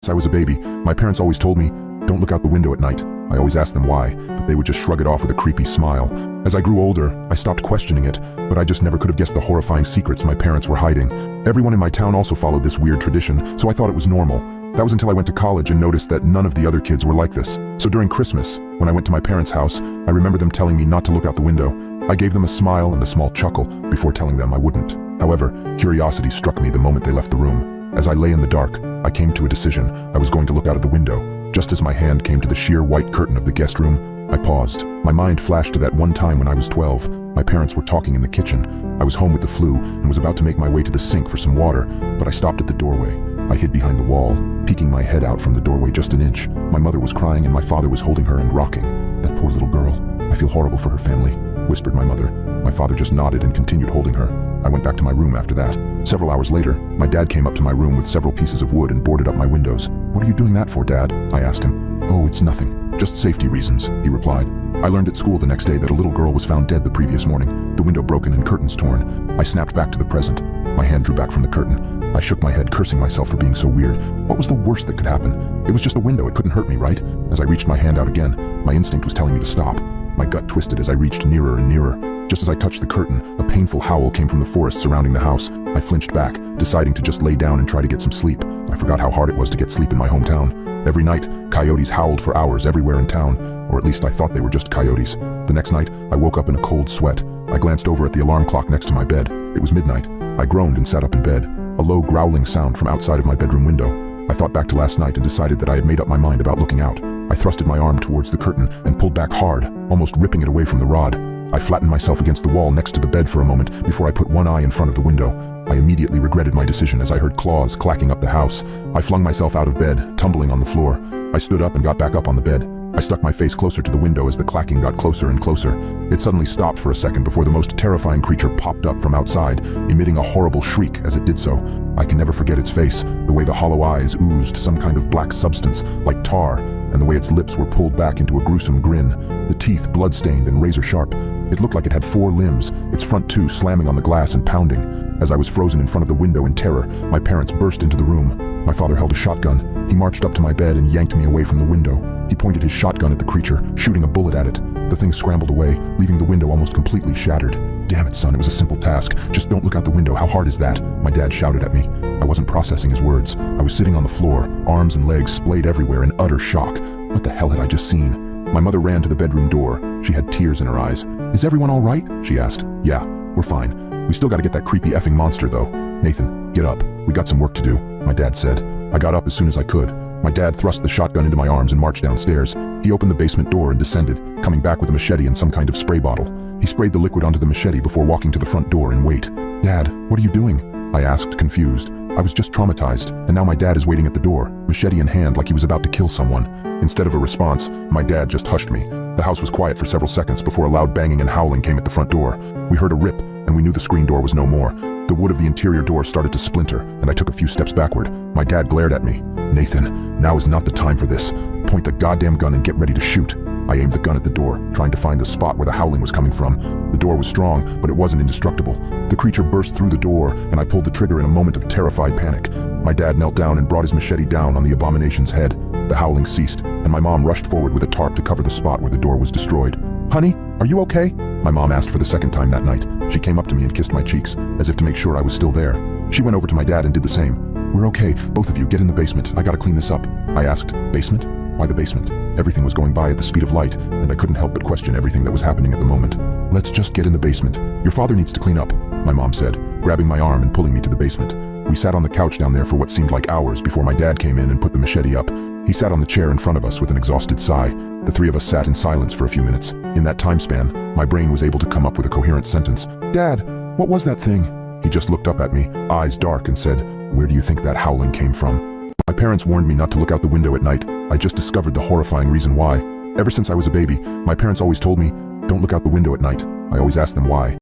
I was a baby, my parents always told me, don't look out the window at night. I always asked them why, but they would just shrug it off with a creepy smile. As I grew older, I stopped questioning it, but I just never could have guessed the horrifying secrets my parents were hiding. Everyone in my town also followed this weird tradition, so I thought it was normal. That was until I went to college and noticed that none of the other kids were like this. So during Christmas, when I went to my parents' house, I remember them telling me not to look out the window. I gave them a smile and a small chuckle before telling them I wouldn't. However, curiosity struck me the moment they left the room. As I lay in the dark, I came to a decision. I was going to look out of the window. Just as my hand came to the sheer white curtain of the guest room, I paused. My mind flashed to that one time when I was 12. My parents were talking in the kitchen. I was home with the flu and was about to make my way to the sink for some water, but I stopped at the doorway. I hid behind the wall, peeking my head out from the doorway just an inch. My mother was crying and my father was holding her and rocking. That poor little girl. I feel horrible for her family, whispered my mother. My father just nodded and continued holding her. I went back to my room after that. Several hours later, my dad came up to my room with several pieces of wood and boarded up my windows. "What are you doing that for, Dad?" I asked him. "Oh, it's nothing. Just safety reasons," he replied. I learned at school the next day that a little girl was found dead the previous morning, the window broken and curtains torn. I snapped back to the present. My hand drew back from the curtain. I shook my head, cursing myself for being so weird. What was the worst that could happen? It was just a window, it couldn't hurt me, right? As I reached my hand out again, my instinct was telling me to stop. My gut twisted as I reached nearer and nearer. Just as I touched the curtain, a painful howl came from the forest surrounding the house. I flinched back, deciding to just lay down and try to get some sleep. I forgot how hard it was to get sleep in my hometown. Every night, coyotes howled for hours everywhere in town, or at least I thought they were just coyotes. The next night, I woke up in a cold sweat. I glanced over at the alarm clock next to my bed. It was midnight. I groaned and sat up in bed. A low growling sound from outside of my bedroom window. I thought back to last night and decided that I had made up my mind about looking out. I thrusted my arm towards the curtain and pulled back hard, almost ripping it away from the rod. I flattened myself against the wall next to the bed for a moment before I put one eye in front of the window. I immediately regretted my decision as I heard claws clacking up the house. I flung myself out of bed, tumbling on the floor. I stood up and got back up on the bed. I stuck my face closer to the window as the clacking got closer and closer. It suddenly stopped for a second before the most terrifying creature popped up from outside, emitting a horrible shriek as it did so. I can never forget its face, the way the hollow eyes oozed some kind of black substance, like tar, and the way its lips were pulled back into a gruesome grin, the teeth blood-stained and razor-sharp. It looked like it had 4 limbs, its front 2 slamming on the glass and pounding. As I was frozen in front of the window in terror, my parents burst into the room. My father held a shotgun. He marched up to my bed and yanked me away from the window. He pointed his shotgun at the creature, shooting a bullet at it. The thing scrambled away, leaving the window almost completely shattered. "Damn it, son, it was a simple task. Just don't look out the window. How hard is that?" My dad shouted at me. I wasn't processing his words. I was sitting on the floor, arms and legs splayed everywhere in utter shock. What the hell had I just seen? My mother ran to the bedroom door. She had tears in her eyes. "Is everyone all right?" she asked. "Yeah, we're fine. We still gotta get that creepy effing monster, though." "Nathan, get up. We got some work to do," my dad said. I got up as soon as I could. My dad thrust the shotgun into my arms and marched downstairs. He opened the basement door and descended, coming back with a machete and some kind of spray bottle. He sprayed the liquid onto the machete before walking to the front door and wait. "Dad, what are you doing?" I asked, confused. I was just traumatized, and now my dad is waiting at the door, machete in hand like he was about to kill someone. Instead of a response, my dad just hushed me. The house was quiet for several seconds before a loud banging and howling came at the front door. We heard a rip, and we knew the screen door was no more. The wood of the interior door started to splinter, and I took a few steps backward. My dad glared at me. "Nathan, now is not the time for this. Point the goddamn gun and get ready to shoot." I aimed the gun at the door, trying to find the spot where the howling was coming from. The door was strong, but it wasn't indestructible. The creature burst through the door, and I pulled the trigger in a moment of terrified panic. My dad knelt down and brought his machete down on the abomination's head. The howling ceased, and my mom rushed forward with a tarp to cover the spot where the door was destroyed. "Honey, are you okay?" my mom asked for the second time that night. She came up to me and kissed my cheeks, as if to make sure I was still there. She went over to my dad and did the same. "We're okay, both of you, get in the basement. I gotta clean this up." I asked, "Basement? Why the basement?" Everything was going by at the speed of light, and I couldn't help but question everything that was happening at the moment. "Let's just get in the basement. Your father needs to clean up," my mom said, grabbing my arm and pulling me to the basement. We sat on the couch down there for what seemed like hours before my dad came in and put the machete up. He sat on the chair in front of us with an exhausted sigh. The 3 of us sat in silence for a few minutes. In that time span, my brain was able to come up with a coherent sentence. "Dad, what was that thing?" He just looked up at me, eyes dark, and said, "Where do you think that howling came from?" My parents warned me not to look out the window at night. I just discovered the horrifying reason why. Ever since I was a baby, my parents always told me, "Don't look out the window at night." I always asked them why.